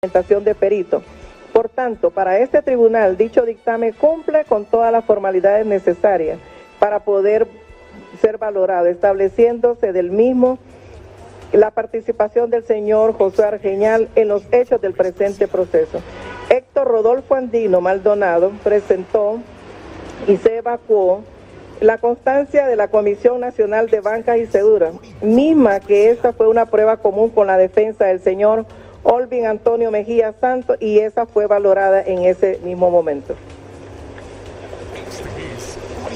documentación de perito. Por tanto, para este tribunal, dicho dictamen cumple con todas las formalidades necesarias para poder ser valorado, estableciéndose del mismo la participación del señor José Argeñal en los hechos del presente proceso. Héctor Rodolfo Andino Maldonado presentó y se evacuó la constancia de la Comisión Nacional de Bancas y Seguros, misma que esta fue una prueba común con la defensa del señor Olvin Antonio Mejía Santos, y esa fue valorada en ese mismo momento.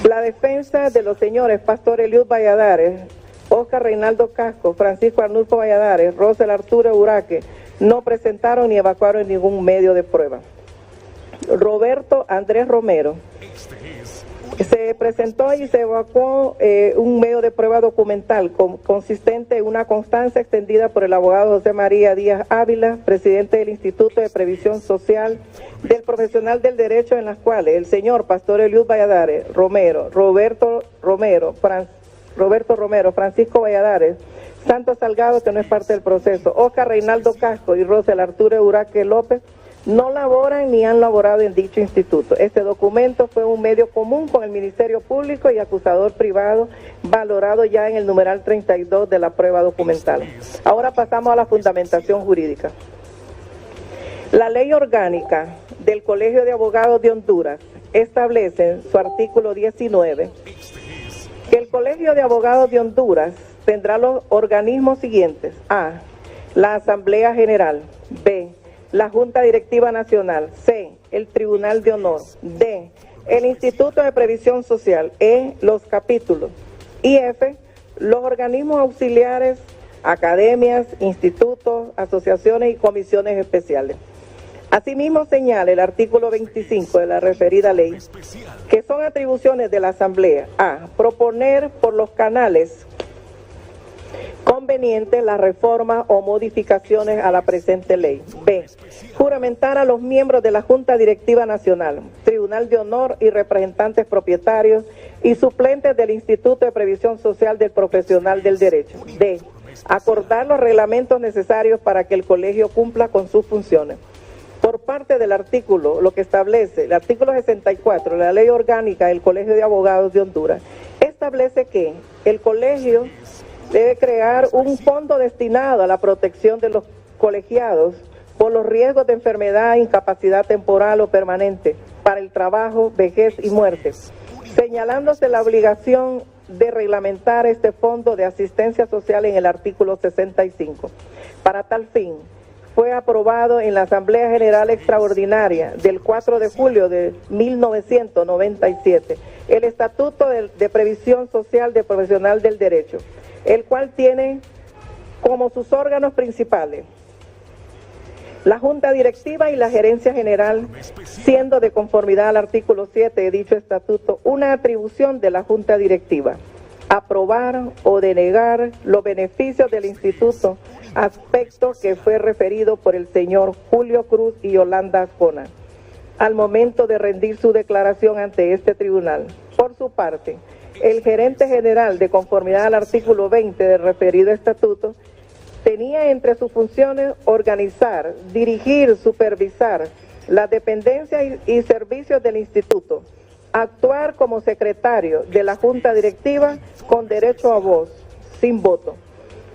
La defensa de los señores Pastor Eliud Valladares, Oscar Reinaldo Casco, Francisco Arnulfo Valladares, Rosel Arturo Uraque no presentaron ni evacuaron ningún medio de prueba. Roberto Andrés Romero se presentó y se evacuó un medio de prueba documental consistente en una constancia extendida por el abogado José María Díaz Ávila, presidente del Instituto de Previsión Social del Profesional del Derecho, en las cuales el señor Pastor Eliud Valladares Romero, Roberto Romero, Francisco Valladares, Santos Salgado, que no es parte del proceso, Oscar Reinaldo Casco y Rosel Arturo Uraque López, no laboran ni han laborado en dicho instituto. Este documento fue un medio común con el Ministerio Público y acusador privado, valorado ya en el numeral 32 de la prueba documental. Ahora pasamos a la fundamentación jurídica. La Ley Orgánica del Colegio de Abogados de Honduras establece en su artículo 19 que el Colegio de Abogados de Honduras tendrá los organismos siguientes: A, la Asamblea General; B, la Junta Directiva Nacional; C, el Tribunal de Honor; D, el Instituto de Previsión Social; E, los capítulos; y F, los organismos auxiliares, academias, institutos, asociaciones y comisiones especiales. Asimismo señala el artículo 25 de la referida ley que son atribuciones de la Asamblea: A, proponer por los canales convenientes las reformas o modificaciones a la presente ley; B, juramentar a los miembros de la Junta Directiva Nacional, Tribunal de Honor y representantes propietarios y suplentes del Instituto de Previsión Social del Profesional del Derecho; D, acordar los reglamentos necesarios para que el colegio cumpla con sus funciones. Por parte del artículo, lo que establece el artículo 64 de la Ley Orgánica del Colegio de Abogados de Honduras, establece que el colegio debe crear un fondo destinado a la protección de los colegiados por los riesgos de enfermedad, incapacidad temporal o permanente para el trabajo, vejez y muerte, señalándose la obligación de reglamentar este fondo de asistencia social en el artículo 65. Para tal fin, fue aprobado en la Asamblea General Extraordinaria del 4 de julio de 1997 el Estatuto de Previsión Social del Profesional del Derecho, el cual tiene como sus órganos principales la Junta Directiva y la Gerencia General, siendo de conformidad al artículo 7 de dicho estatuto una atribución de la Junta Directiva aprobar o denegar los beneficios del instituto, aspecto que fue referido por el señor Julio Cruz y Yolanda Ascona al momento de rendir su declaración ante este tribunal. Por su parte, el gerente general, de conformidad al artículo 20 del referido estatuto, tenía entre sus funciones organizar, dirigir, supervisar las dependencias y servicios del instituto, actuar como secretario de la Junta Directiva con derecho a voz, sin voto,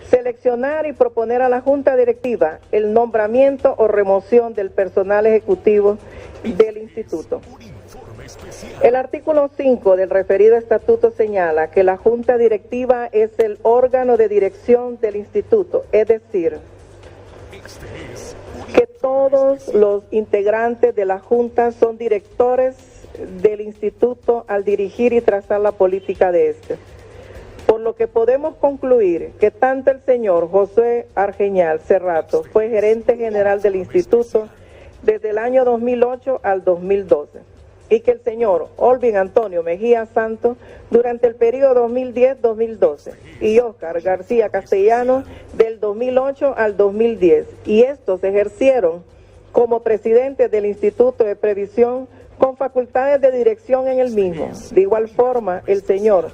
seleccionar y proponer a la Junta Directiva el nombramiento o remoción del personal ejecutivo del instituto. El artículo 5 del referido estatuto señala que la Junta Directiva es el órgano de dirección del instituto, es decir, que todos los integrantes de la Junta son directores del instituto al dirigir y trazar la política de este. Por lo que podemos concluir que tanto el señor José Argeñal Cerrato fue gerente general del instituto desde el año 2008 al 2012 y que el señor Olvin Antonio Mejía Santos durante el periodo 2010-2012 y Oscar García Castellano del 2008 al 2010, y estos ejercieron como presidentes del Instituto de Previsión con facultades de dirección en el mismo. De igual forma, el señor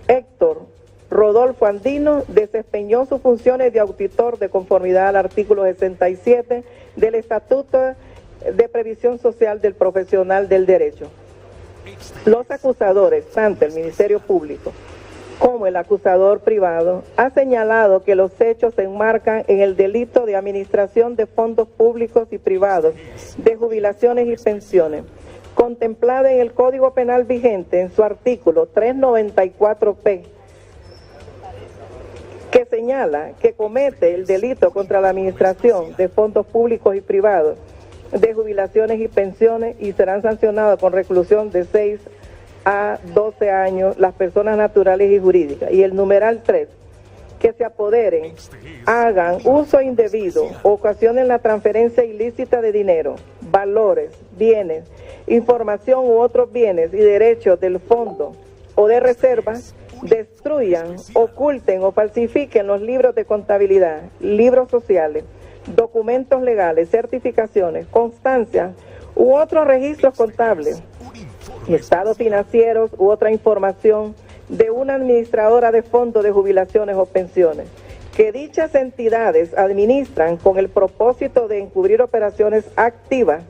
Héctor Rodolfo Andino desempeñó sus funciones de auditor de conformidad al artículo 67 del Estatuto de Previsión Social del Profesional del Derecho. Los acusadores, tanto el Ministerio Público como el acusador privado, ha señalado que los hechos se enmarcan en el delito de administración de fondos públicos y privados, de jubilaciones y pensiones, contemplada en el Código Penal vigente en su artículo 394p, que señala que comete el delito contra la administración de fondos públicos y privados, de jubilaciones y pensiones, y serán sancionados con reclusión de 6 a 12 años las personas naturales y jurídicas. Y el numeral 3, que se apoderen, hagan uso indebido, ocasionen la transferencia ilícita de dinero, valores, bienes, información u otros bienes y derechos del fondo o de reservas, destruyan, oculten o falsifiquen los libros de contabilidad, libros sociales, documentos legales, certificaciones, constancias u otros registros contables, estados financieros u otra información de una administradora de fondos de jubilaciones o pensiones, que dichas entidades administran con el propósito de encubrir operaciones activas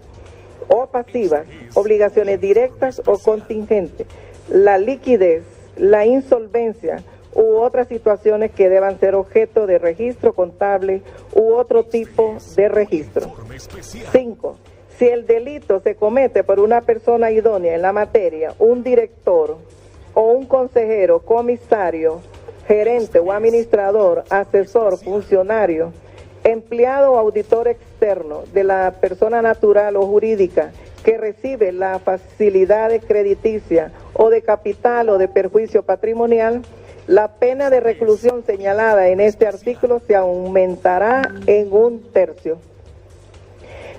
o pasivas, obligaciones directas o contingentes, la liquidez, la insolvencia u otras situaciones que deban ser objeto de registro contable u otro tipo de registro. 5. Si el delito se comete por una persona idónea en la materia, un director o un consejero, comisario, gerente o administrador, asesor, funcionario, empleado o auditor externo de la persona natural o jurídica que recibe la facilidad crediticia o de capital o de perjuicio patrimonial, la pena de reclusión señalada en este artículo se aumentará en 1/3.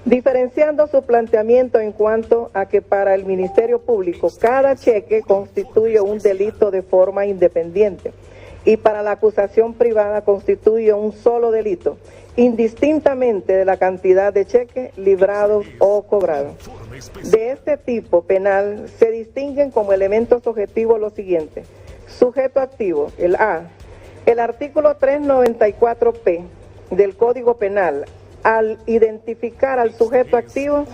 Diferenciando su planteamiento en cuanto a que para el Ministerio Público cada cheque constituye un delito de forma independiente y para la acusación privada constituye un solo delito, indistintamente de la cantidad de cheques librados o cobrados. De este tipo penal se distinguen como elementos objetivos los siguientes. Sujeto activo, el A. El artículo 394p del Código Penal, al identificar al sujeto activo,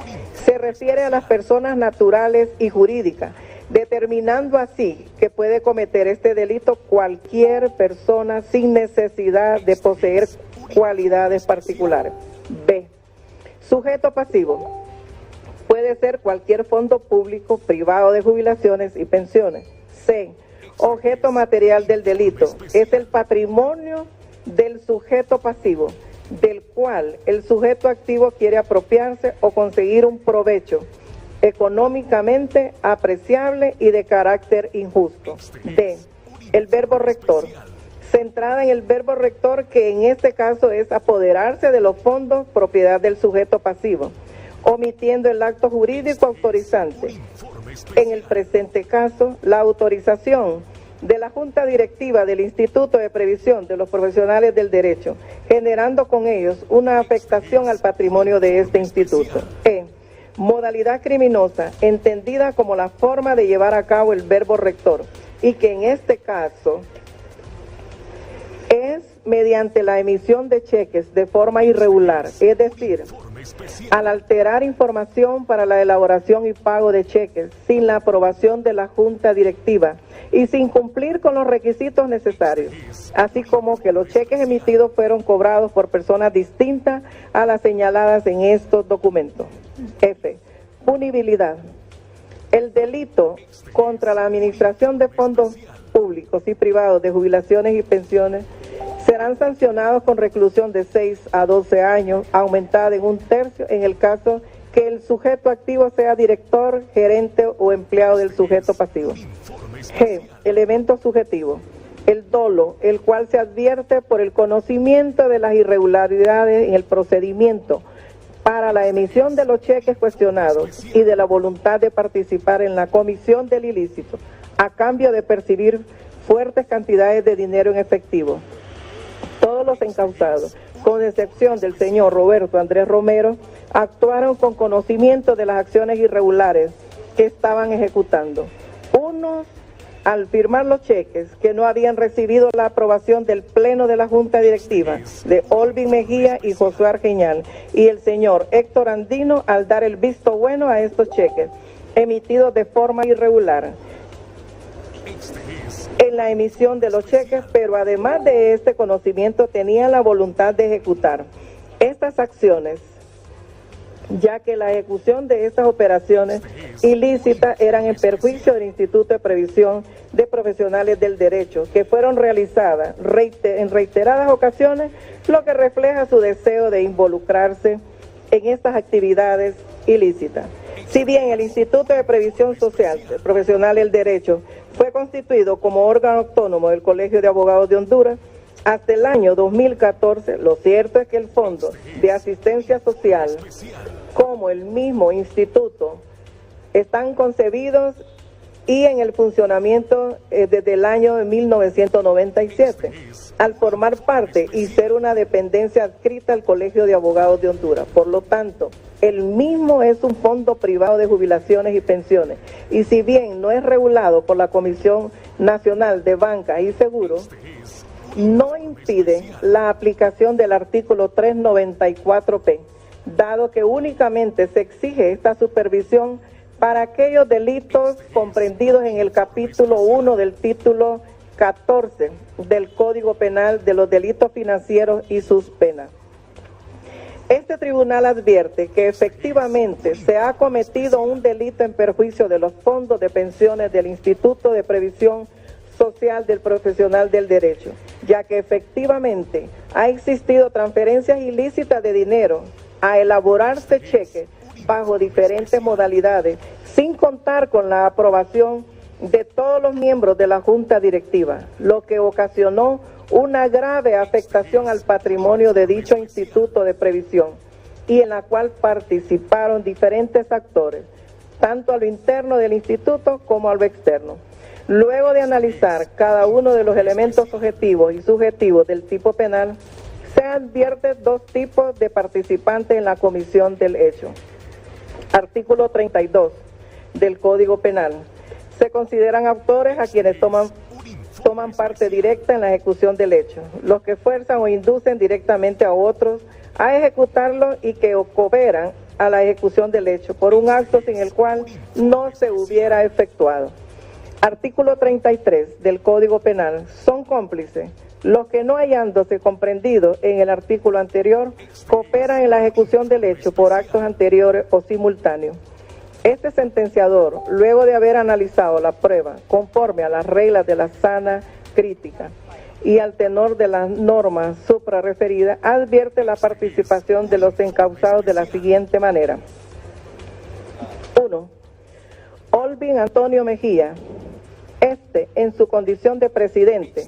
se refiere a las personas naturales y jurídicas, determinando así que puede cometer este delito cualquier persona sin necesidad de poseer cualidades particulares. B. Sujeto pasivo. Puede ser cualquier fondo público, privado de jubilaciones y pensiones. C. Objeto material del delito. Es el patrimonio del sujeto pasivo, del cual el sujeto activo quiere apropiarse o conseguir un provecho económicamente apreciable y de carácter injusto. D. El verbo rector. Centrada en el verbo rector, que en este caso es apoderarse de los fondos propiedad del sujeto pasivo, omitiendo el acto jurídico autorizante. En el presente caso, la autorización de la Junta Directiva del Instituto de Previsión de los Profesionales del Derecho, generando con ellos una afectación al patrimonio de este instituto. E. Modalidad criminosa, entendida como la forma de llevar a cabo el verbo rector, y que en este caso es mediante la emisión de cheques de forma irregular, es decir, al alterar información para la elaboración y pago de cheques sin la aprobación de la Junta Directiva y sin cumplir con los requisitos necesarios, así como que los cheques emitidos fueron cobrados por personas distintas a las señaladas en estos documentos. F. Punibilidad. El delito contra la administración de fondos públicos y privados de jubilaciones y pensiones serán sancionados con reclusión de 6 a 12 años, aumentada en 1/3 en el caso que el sujeto activo sea director, gerente o empleado del sujeto pasivo. G. Elemento subjetivo. El dolo, el cual se advierte por el conocimiento de las irregularidades en el procedimiento para la emisión de los cheques cuestionados y de la voluntad de participar en la comisión del ilícito, a cambio de percibir fuertes cantidades de dinero en efectivo. Todos los encausados, con excepción del señor Roberto Andrés Romero, actuaron con conocimiento de las acciones irregulares que estaban ejecutando. Unos al firmar los cheques que no habían recibido la aprobación del Pleno de la Junta Directiva de Olvin Mejía y Josué Argeñal, y el señor Héctor Andino al dar el visto bueno a estos cheques emitidos de forma irregular en la emisión de los cheques, pero además de este conocimiento tenían la voluntad de ejecutar estas acciones, ya que la ejecución de estas operaciones ilícitas eran en perjuicio del Instituto de Previsión de Profesionales del Derecho, que fueron realizadas en reiteradas ocasiones, lo que refleja su deseo de involucrarse en estas actividades ilícitas. Si bien el Instituto de Previsión Social Profesional del Derecho fue constituido como órgano autónomo del Colegio de Abogados de Honduras, hasta el año 2014, lo cierto es que el Fondo de Asistencia Social, como el mismo instituto, están concebidos y en el funcionamiento desde el año 1997, al formar parte y ser una dependencia adscrita al Colegio de Abogados de Honduras. Por lo tanto, el mismo es un fondo privado de jubilaciones y pensiones, y si bien no es regulado por la Comisión Nacional de Banca y Seguros, no impide la aplicación del artículo 394P, dado que únicamente se exige esta supervisión para aquellos delitos comprendidos en el capítulo 1 del título 14 del Código Penal de los delitos financieros y sus penas. Este tribunal advierte que efectivamente se ha cometido un delito en perjuicio de los fondos de pensiones del Instituto de Previsión Social del Profesional del Derecho, ya que efectivamente ha existido transferencias ilícitas de dinero a elaborarse cheques bajo diferentes modalidades, sin contar con la aprobación de todos los miembros de la Junta Directiva, lo que ocasionó una grave afectación al patrimonio de dicho Instituto de Previsión, y en la cual participaron diferentes actores, tanto a lo interno del instituto como a lo externo. Luego de analizar cada uno de los elementos objetivos y subjetivos del tipo penal, se advierte dos tipos de participantes en la comisión del hecho. Artículo 32 del Código Penal. Se consideran autores a quienes toman parte directa en la ejecución del hecho, los que fuerzan o inducen directamente a otros a ejecutarlo y que cooperan a la ejecución del hecho por un acto sin el cual no se hubiera efectuado. Artículo 33 del Código Penal. Son cómplices los que, no hallándose comprendidos en el artículo anterior, cooperan en la ejecución del hecho por actos anteriores o simultáneos. Este sentenciador, luego de haber analizado la prueba conforme a las reglas de la sana crítica y al tenor de las normas suprarreferidas, advierte la participación de los encausados de la siguiente manera. 1. Olvin Antonio Mejía, en su condición de presidente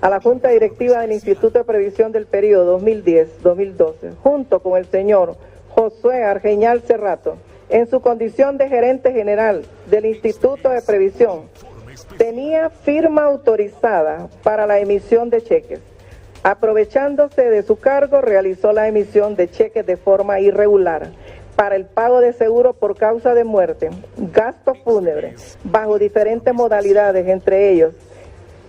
a la Junta Directiva del Instituto de Previsión del periodo 2010-2012, junto con el señor Josué Argeñal Cerrato, en su condición de gerente general del Instituto de Previsión, tenía firma autorizada para la emisión de cheques. Aprovechándose de su cargo, realizó la emisión de cheques de forma irregular para el pago de seguro por causa de muerte, gastos fúnebres, bajo diferentes modalidades, entre ellos,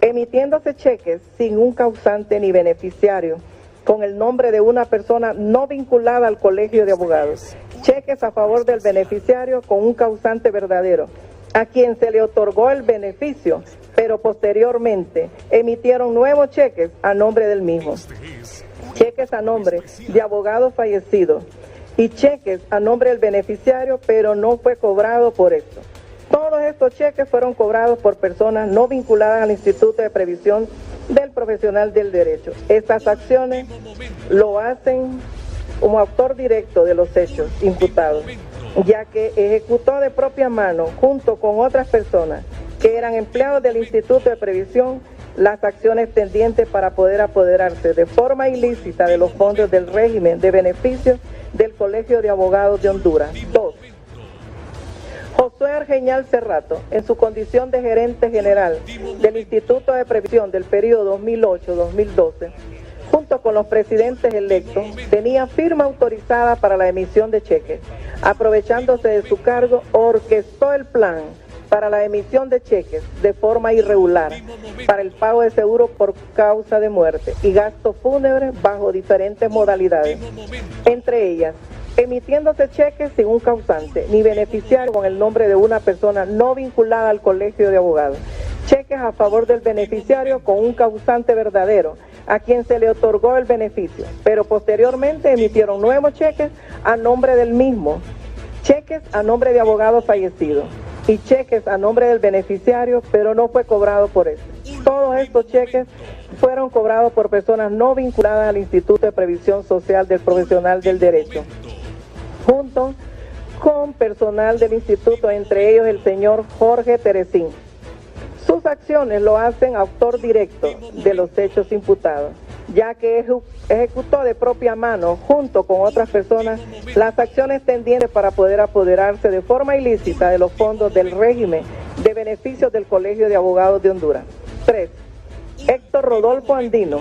emitiéndose cheques sin un causante ni beneficiario, con el nombre de una persona no vinculada al Colegio de Abogados, cheques a favor del beneficiario con un causante verdadero, a quien se le otorgó el beneficio, pero posteriormente emitieron nuevos cheques a nombre del mismo, cheques a nombre de abogados fallecidos y cheques a nombre del beneficiario, pero no fue cobrado por esto. Todos estos cheques fueron cobrados por personas no vinculadas al Instituto de Previsión del Profesional del Derecho. Estas acciones lo hacen como autor directo de los hechos imputados, ya que ejecutó de propia mano, junto con otras personas que eran empleados del Instituto de Previsión, las acciones tendientes para poder apoderarse de forma ilícita de los fondos del régimen de beneficios del Colegio de Abogados de Honduras. 2. Josué Argeñal Cerrato, en su condición de gerente general del Instituto de Previsión del periodo 2008-2012, junto con los presidentes electos, tenía firma autorizada para la emisión de cheques. Aprovechándose de su cargo, orquestó el plan para la emisión de cheques de forma irregular, para el pago de seguro por causa de muerte y gastos fúnebres bajo diferentes modalidades, entre ellas, emitiéndose cheques sin un causante ni beneficiario con el nombre de una persona no vinculada al colegio de abogados, cheques a favor del beneficiario con un causante verdadero, a quien se le otorgó el beneficio, pero posteriormente emitieron nuevos cheques a nombre del mismo, cheques a nombre de abogados fallecidos y cheques a nombre del beneficiario, pero no fue cobrado por eso. Todos estos cheques fueron cobrados por personas no vinculadas al Instituto de Previsión Social del Profesional del Derecho, junto con personal del instituto, entre ellos el señor Jorge Teresín. Sus acciones lo hacen autor directo de los hechos imputados, ya que ejecutó de propia mano, junto con otras personas, las acciones tendientes para poder apoderarse de forma ilícita de los fondos del régimen de beneficios del Colegio de Abogados de Honduras. 3. Héctor Rodolfo Andino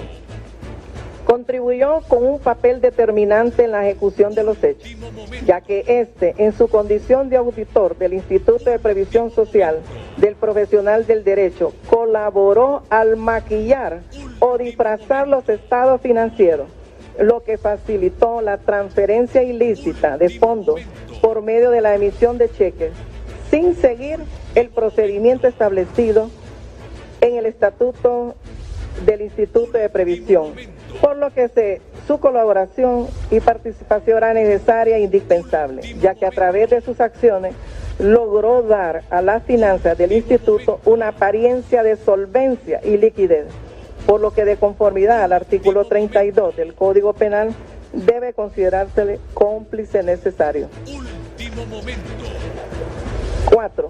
contribuyó con un papel determinante en la ejecución de los hechos, ya que en su condición de auditor del Instituto de Previsión Social del Profesional del Derecho, colaboró al maquillar o disfrazar los estados financieros, lo que facilitó la transferencia ilícita de fondos por medio de la emisión de cheques, sin seguir el procedimiento establecido en el Estatuto del Instituto de Previsión, por lo que su colaboración y participación era necesaria e indispensable, ya que a través de sus acciones logró dar a las finanzas del instituto una apariencia de solvencia y liquidez, por lo que de conformidad al artículo 32 del Código Penal debe considerársele cómplice necesario. 4.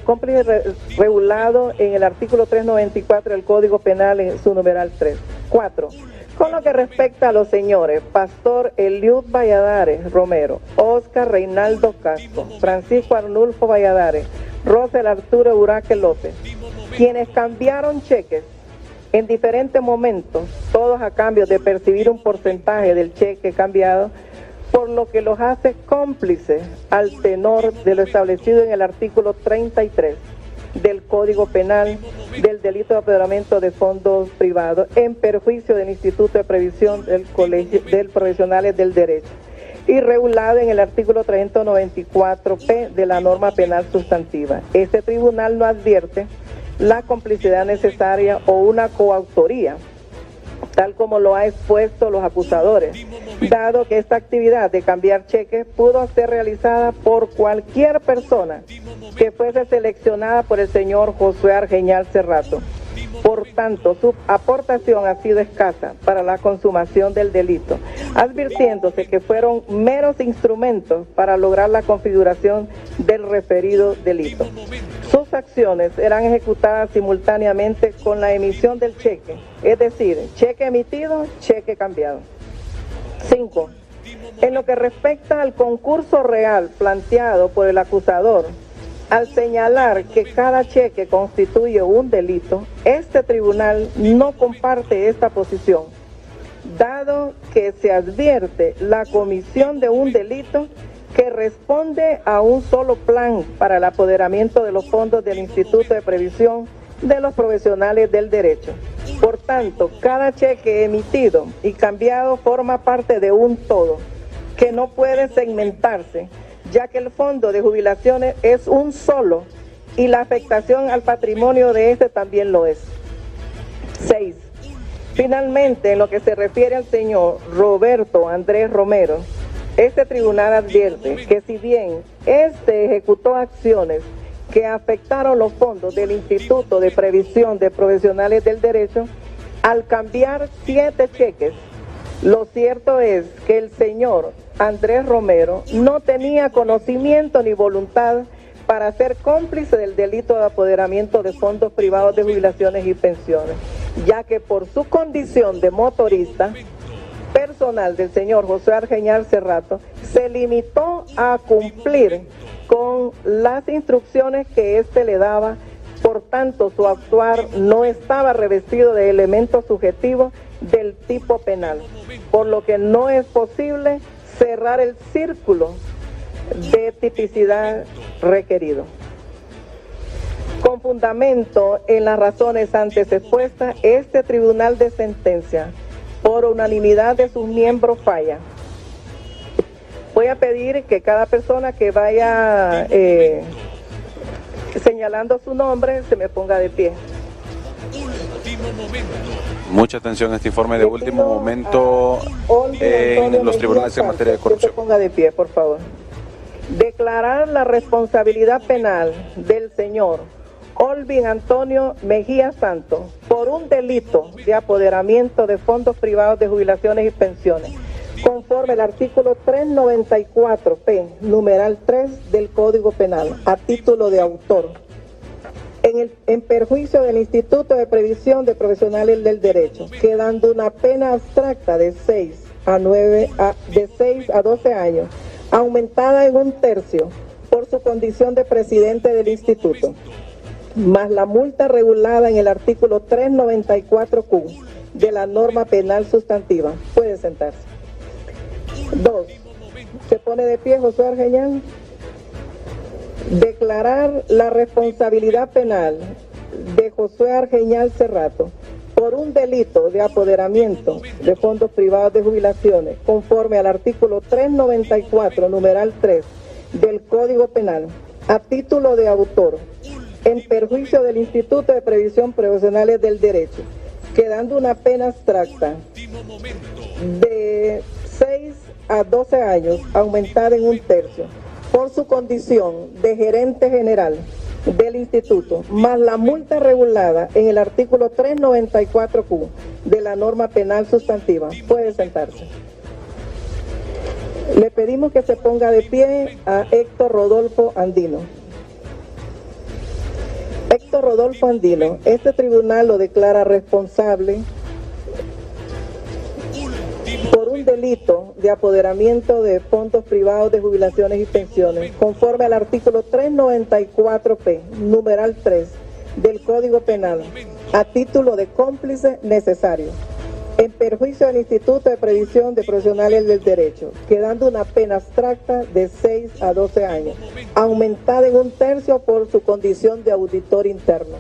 Cómplice regulado en el artículo 394 del Código Penal en su numeral 3. 4. Con lo que respecta a los señores Pastor Eliud Valladares Romero, Oscar Reinaldo Castro, Francisco Arnulfo Valladares, Rosel Arturo Uraque López, quienes cambiaron cheques en diferentes momentos, todos a cambio de percibir un porcentaje del cheque cambiado, por lo que los hace cómplices al tenor de lo establecido en el artículo 33 del Código Penal del delito de apoderamiento de fondos privados en perjuicio del Instituto de Previsión del Colegio del Profesionales del Derecho y regulado en el artículo 394p de la norma penal sustantiva. Este tribunal no advierte la complicidad necesaria o una coautoría, tal como lo ha expuesto los acusadores, dado que esta actividad de cambiar cheques pudo ser realizada por cualquier persona que fuese seleccionada por el señor Josué Argeñal Cerrato. Por tanto, su aportación ha sido escasa para la consumación del delito, advirtiéndose que fueron meros instrumentos para lograr la configuración del referido delito. Sus acciones eran ejecutadas simultáneamente con la emisión del cheque, es decir, cheque emitido, cheque cambiado. 5. En lo que respecta al concurso real planteado por el acusador, al señalar que cada cheque constituye un delito, este tribunal no comparte esta posición, dado que se advierte la comisión de un delito que responde a un solo plan para el apoderamiento de los fondos del Instituto de Previsión de los Profesionales del Derecho. Por tanto, cada cheque emitido y cambiado forma parte de un todo, que no puede segmentarse, ya que el fondo de jubilaciones es un solo y la afectación al patrimonio de este también lo es. 6. Finalmente, en lo que se refiere al señor Roberto Andrés Romero, este tribunal advierte que si bien ejecutó acciones que afectaron los fondos del Instituto de Previsión de Profesionales del Derecho, al cambiar 7 cheques, lo cierto es que el señor Andrés Romero no tenía conocimiento ni voluntad para ser cómplice del delito de apoderamiento de fondos privados de jubilaciones y pensiones, ya que por su condición de motorista personal del señor José Argeñal Cerrato, se limitó a cumplir con las instrucciones que éste le daba. Por tanto, su actuar no estaba revestido de elementos subjetivos del tipo penal, por lo que no es posible cerrar el círculo de tipicidad requerido. Con fundamento en las razones antes expuestas, este tribunal de sentencia, por unanimidad de sus miembros, falla. Voy a pedir que cada persona que vaya señalando su nombre se me ponga de pie. Mucha atención a este informe de último momento en los tribunales en materia de corrupción. Que se ponga de pie, por favor. Declarar la responsabilidad penal del señor Olvin Antonio Mejía Santos por un delito de apoderamiento de fondos privados de jubilaciones y pensiones, conforme al artículo 394p, numeral 3 del Código Penal, a título de autor, en perjuicio del Instituto de Previsión de Profesionales del Derecho, quedando una pena abstracta de 6 a 12 años, aumentada en un tercio por su condición de presidente del instituto, más la multa regulada en el artículo 394Q de la norma penal sustantiva. Puede sentarse. 2. Se pone de pie Josué Argeñán. Declarar la responsabilidad penal de Josué Argeñán Cerrato por un delito de apoderamiento de fondos privados de jubilaciones, conforme al artículo 394, numeral 3 del Código Penal, a título de autor, en perjuicio del Instituto de Previsión Profesionales del Derecho, quedando una pena abstracta de 6 a 12 años, aumentada en un tercio, por su condición de gerente general del instituto, más la multa regulada en el artículo 394Q de la norma penal sustantiva. Puede sentarse. Le pedimos que se ponga de pie a Héctor Rodolfo Andino. Héctor Rodolfo Andino, este tribunal lo declara responsable por un delito de apoderamiento de fondos privados de jubilaciones y pensiones, conforme al artículo 394p, numeral 3 del Código Penal, a título de cómplice necesario, en perjuicio del Instituto de Previsión de Profesionales del Derecho, quedando una pena abstracta de 6 a 12 años, aumentada en un tercio por su condición de auditor interno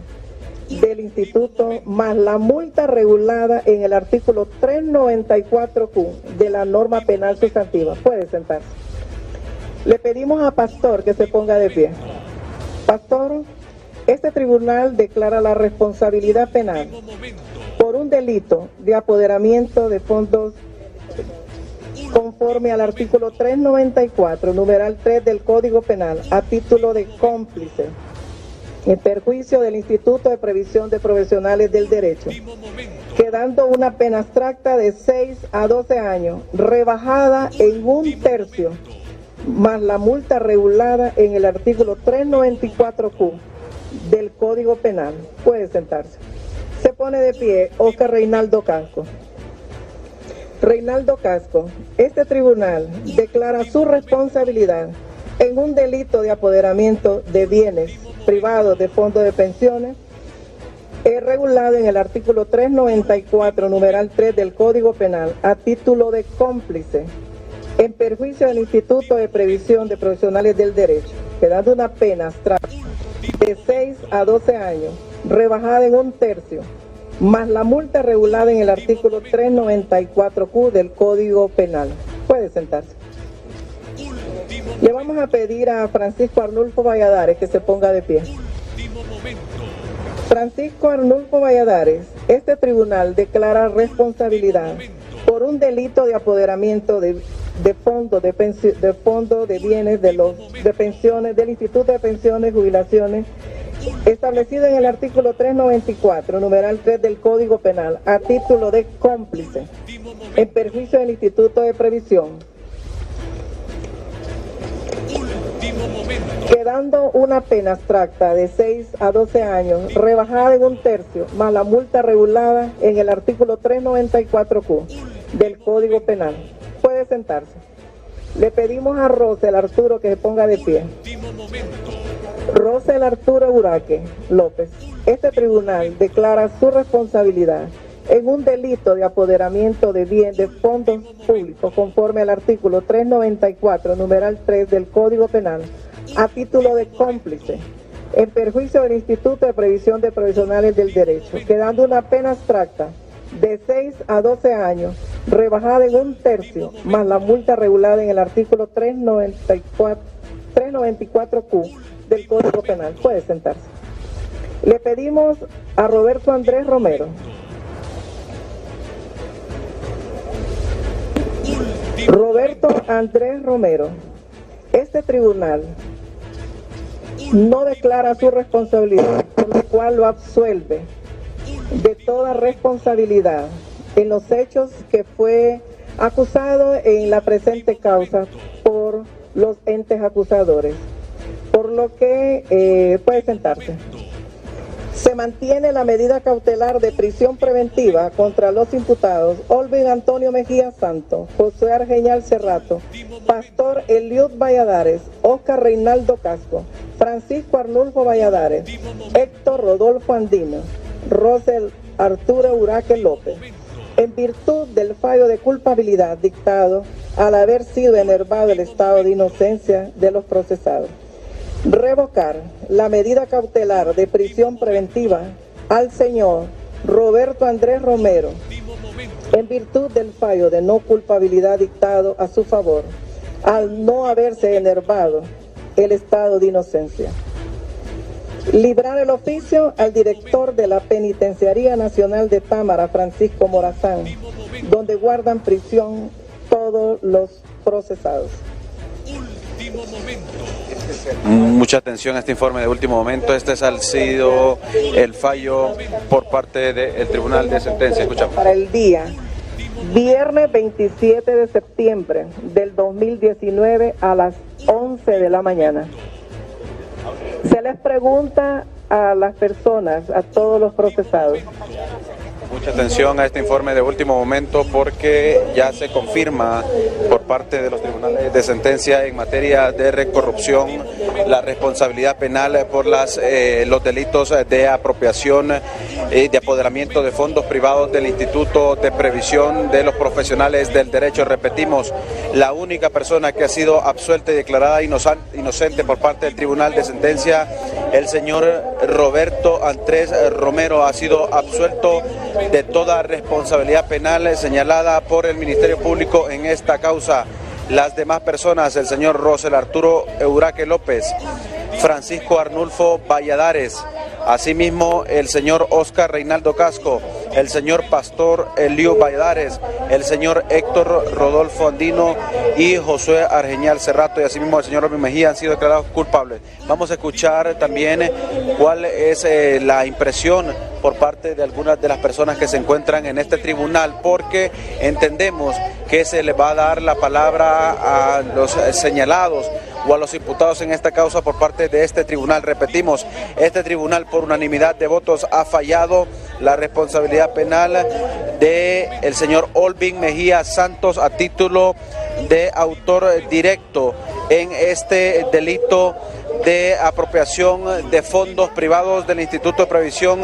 del instituto, más la multa regulada en el artículo 394Q de la norma penal sustantiva. Puede sentarse. Le pedimos a Pastor que se ponga de pie. Pastor, este tribunal declara la responsabilidad penal por un delito de apoderamiento de fondos conforme al artículo 394, numeral 3 del Código Penal, a título de cómplice, en perjuicio del Instituto de Previsión de Profesionales del Derecho, quedando una pena abstracta de 6 a 12 años, rebajada en un tercio, más la multa regulada en el artículo 394Q del Código Penal. Puede sentarse. Se pone de pie Oscar Reinaldo Casco. Reinaldo Casco, este tribunal declara su responsabilidad en un delito de apoderamiento de bienes privados de fondos de pensiones, regulado en el artículo 394, numeral 3 del Código Penal, a título de cómplice, en perjuicio del Instituto de Previsión de Profesionales del Derecho, quedando una pena abstracta de 6 a 12 años, rebajada en un tercio, más la multa regulada en el artículo 394Q del Código Penal. Puede sentarse. Le vamos a pedir a Francisco Arnulfo Valladares que se ponga de pie. Francisco Arnulfo Valladares, este tribunal declara responsabilidad por un delito de apoderamiento de fondos de bienes de pensiones del Instituto de Pensiones y Jubilaciones, establecido en el artículo 394, numeral 3 del Código Penal, a título de cómplice, en perjuicio del Instituto de Previsión, quedando una pena abstracta de 6 a 12 años, rebajada en un tercio, más la multa regulada en el artículo 394Q del Código Penal. Puede sentarse. Le pedimos a Rosel Arturo que se ponga de pie. Rosel Arturo Uraque López, este tribunal declara su responsabilidad en un delito de apoderamiento de bien de fondos públicos conforme al artículo 394, numeral 3 del Código Penal, a título de cómplice, en perjuicio del Instituto de Previsión de Profesionales del Derecho, quedando una pena abstracta de 6 a 12 años, rebajada en 1/3, más la multa regulada en el artículo 394Q del Código Penal. Puede sentarse. Le pedimos a Roberto Andrés Romero. Roberto Andrés Romero, este tribunal no declara su responsabilidad, por lo cual lo absuelve de toda responsabilidad en los hechos que fue acusado en la presente causa por los entes acusadores, por lo que puede sentarse. Se mantiene la medida cautelar de prisión preventiva contra los imputados Olvin Antonio Mejía Santos, José Argeñal Cerrato, Pastor Eliud Valladares, Oscar Reinaldo Casco, Francisco Arnulfo Valladares, Héctor Rodolfo Andino, Rosel Arturo Uraque López, en virtud del fallo de culpabilidad dictado al haber sido enervado el estado de inocencia de los procesados. Revocar la medida cautelar de prisión preventiva al señor Roberto Andrés Romero en virtud del fallo de no culpabilidad dictado a su favor al no haberse enervado el estado de inocencia. Librar el oficio al director de la Penitenciaría Nacional de Támara, Francisco Morazán, donde guardan prisión todos los procesados. Mucha atención a este informe de último momento. Este ha sido el fallo por parte del Tribunal de Sentencia. Escuchamos. Para el día viernes 27 de septiembre del 2019 a las 11 de la mañana. Se les pregunta a las personas, a todos los procesados. Mucha atención a este informe de último momento porque ya se confirma por parte de los tribunales de sentencia en materia de corrupción la responsabilidad penal por los delitos de apropiación y de apoderamiento de fondos privados del Instituto de Previsión de los Profesionales del Derecho. Repetimos, la única persona que ha sido absuelta y declarada inocente por parte del tribunal de sentencia, el señor Roberto Andrés Romero, ha sido absuelto de toda responsabilidad penal señalada por el Ministerio Público en esta causa. Las demás personas, el señor Rosel Arturo Uraque López, Francisco Arnulfo Valladares, asimismo el señor Oscar Reinaldo Casco, el señor Pastor Eliud Valladares, el señor Héctor Rodolfo Andino y Josué Argeñal Cerrato, y asimismo el señor Olvin Mejía han sido declarados culpables. Vamos a escuchar también cuál es la impresión por parte de algunas de las personas que se encuentran en este tribunal, porque entendemos que se le va a dar la palabra a los señalados o a los imputados en esta causa por parte de este tribunal. Repetimos, este tribunal por unanimidad de votos ha fallado la responsabilidad penal de el señor Olvin Mejía Santos a título de autor directo en este delito de apropiación de fondos privados del Instituto de Previsión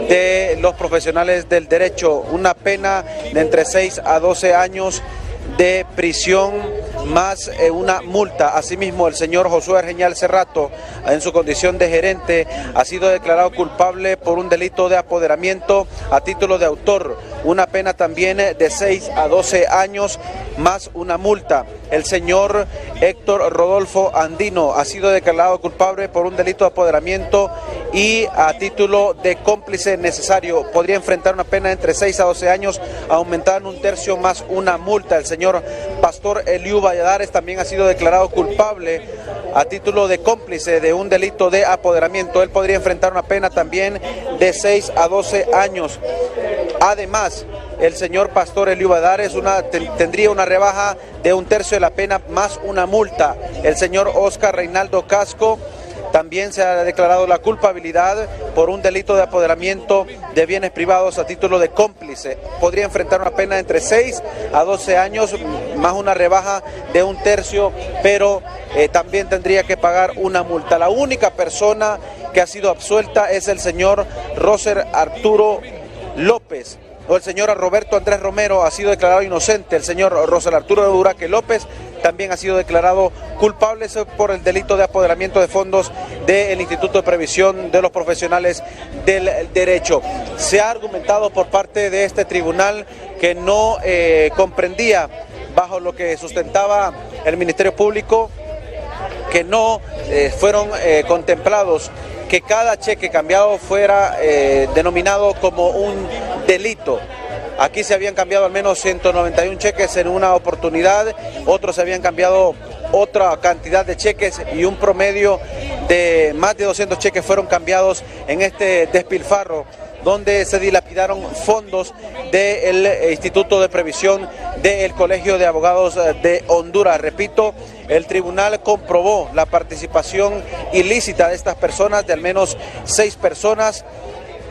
de los Profesionales del Derecho. Una pena de entre 6 a 12 años de prisión más una multa. Asimismo, el señor Josué Argeñal Cerrato, en su condición de gerente, ha sido declarado culpable por un delito de apoderamiento a título de autor. Una pena también de 6 a 12 años más una multa. El señor Héctor Rodolfo Andino ha sido declarado culpable por un delito de apoderamiento y a título de cómplice necesario. Podría enfrentar una pena entre 6 a 12 años, aumentada en 1/3 más una multa. El señor Pastor Eliud Valladares también ha sido declarado culpable a título de cómplice de un delito de apoderamiento. Él podría enfrentar una pena también de 6 a 12 años. Además, el señor Pastor Eliud Valladares tendría una rebaja de 1/3 de la pena más una multa. El señor Oscar Reinaldo Casco también se ha declarado la culpabilidad por un delito de apoderamiento de bienes privados a título de cómplice. Podría enfrentar una pena entre 6 a 12 años más una rebaja de 1/3, pero también tendría que pagar una multa. La única persona que ha sido absuelta es el señor Rosel Arturo López, o el señor Roberto Andrés Romero ha sido declarado inocente. El señor Rosel Arturo Uraque López también ha sido declarado culpable por el delito de apoderamiento de fondos del Instituto de Previsión de los Profesionales del Derecho. Se ha argumentado por parte de este tribunal que no comprendía, bajo lo que sustentaba el Ministerio Público, que no fueron contemplados que cada cheque cambiado fuera denominado como un delito. Aquí se habían cambiado al menos 191 cheques en una oportunidad, otros se habían cambiado otra cantidad de cheques y un promedio de más de 200 cheques fueron cambiados en este despilfarro, donde se dilapidaron fondos del Instituto de Previsión del Colegio de Abogados de Honduras. Repito, el tribunal comprobó la participación ilícita de estas personas, de al menos 6 personas: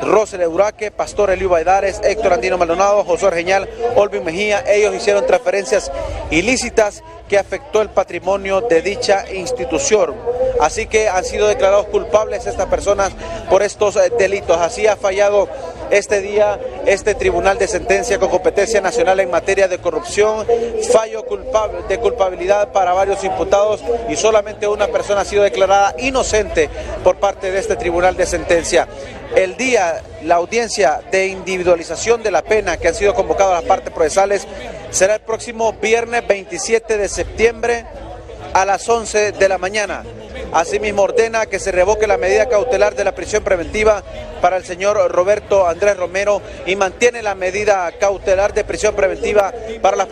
Rosel Euraque, Pastor Eliu Valladares, Héctor Andino Maldonado, Josué Argeñal, Olvin Mejía. Ellos hicieron transferencias ilícitas que afectó el patrimonio de dicha institución. Así que han sido declarados culpables estas personas por estos delitos. Así ha fallado este día este tribunal de sentencia con competencia nacional en materia de corrupción. Fallo de culpabilidad para varios imputados y solamente una persona ha sido declarada inocente por parte de este tribunal de sentencia. La audiencia de individualización de la pena que han sido convocadas las partes procesales será el próximo viernes 27 de septiembre a las 11 de la mañana. Asimismo, ordena que se revoque la medida cautelar de la prisión preventiva para el señor Roberto Andrés Romero y mantiene la medida cautelar de prisión preventiva para las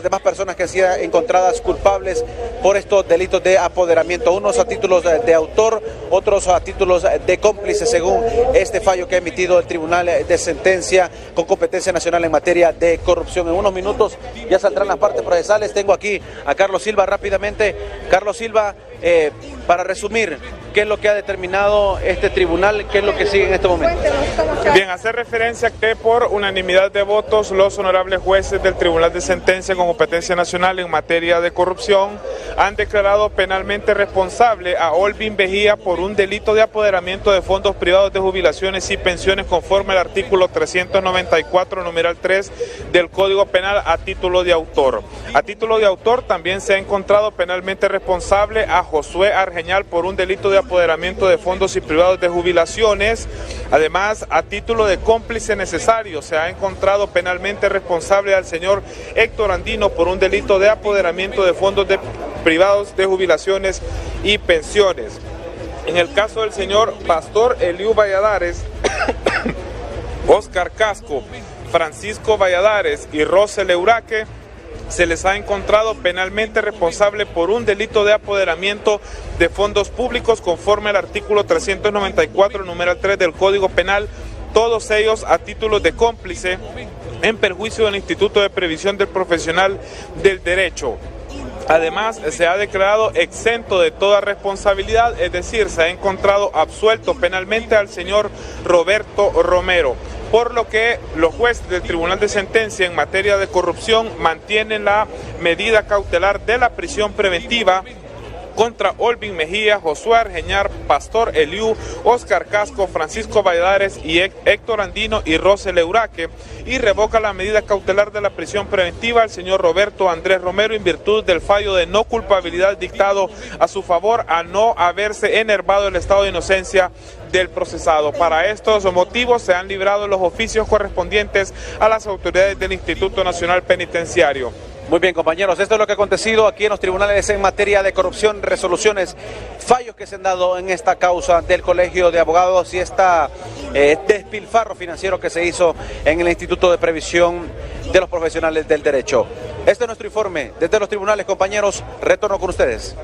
demás personas que han sido encontradas culpables por estos delitos de apoderamiento, unos a títulos de autor, otros a títulos de cómplice, según este fallo que ha emitido el Tribunal de Sentencia con competencia nacional en materia de corrupción. En unos minutos ya saldrán las partes procesales. Tengo aquí a Carlos Silva rápidamente. Carlos Silva, para resumir, ¿qué es lo que ha determinado este tribunal? ¿Qué es lo que sigue en este momento? Bien, hacer referencia que por unanimidad de votos los honorables jueces del Tribunal de Sentencia con competencia nacional en materia de corrupción han declarado penalmente responsable a Olvin Mejía por un delito de apoderamiento de fondos privados de jubilaciones y pensiones conforme al artículo 394, numeral 3 del Código Penal a título de autor. A título de autor también se ha encontrado penalmente responsable a Josué Argeñal por un delito de apoderamiento de fondos y privados de jubilaciones. Además, a título de cómplice necesario, se ha encontrado penalmente responsable al señor Héctor Andino por un delito de apoderamiento de fondos privados de jubilaciones y pensiones. En el caso del señor Pastor Eliu Valladares, Oscar Casco, Francisco Valladares y Rosel Euraque, se les ha encontrado penalmente responsable por un delito de apoderamiento de fondos públicos conforme al artículo 394, numeral 3 del Código Penal, todos ellos a título de cómplice en perjuicio del Instituto de Previsión del Profesional del Derecho. Además, se ha declarado exento de toda responsabilidad, es decir, se ha encontrado absuelto penalmente al señor Roberto Romero, por lo que los jueces del Tribunal de Sentencia en materia de corrupción mantienen la medida cautelar de la prisión preventiva contra Olvin Mejía, Josué Argeñar, Pastor Eliu, Oscar Casco, Francisco Valladares y Héctor Andino y Rosel Euraque, y revoca la medida cautelar de la prisión preventiva al señor Roberto Andrés Romero en virtud del fallo de no culpabilidad dictado a su favor a no haberse enervado el estado de inocencia del procesado. Para estos motivos se han librado los oficios correspondientes a las autoridades del Instituto Nacional Penitenciario. Muy bien, compañeros, esto es lo que ha acontecido aquí en los tribunales en materia de corrupción, resoluciones, fallos que se han dado en esta causa del Colegio de Abogados y esta despilfarro financiero que se hizo en el Instituto de Previsión de los Profesionales del Derecho. Este es nuestro informe desde los tribunales, compañeros. Retorno con ustedes.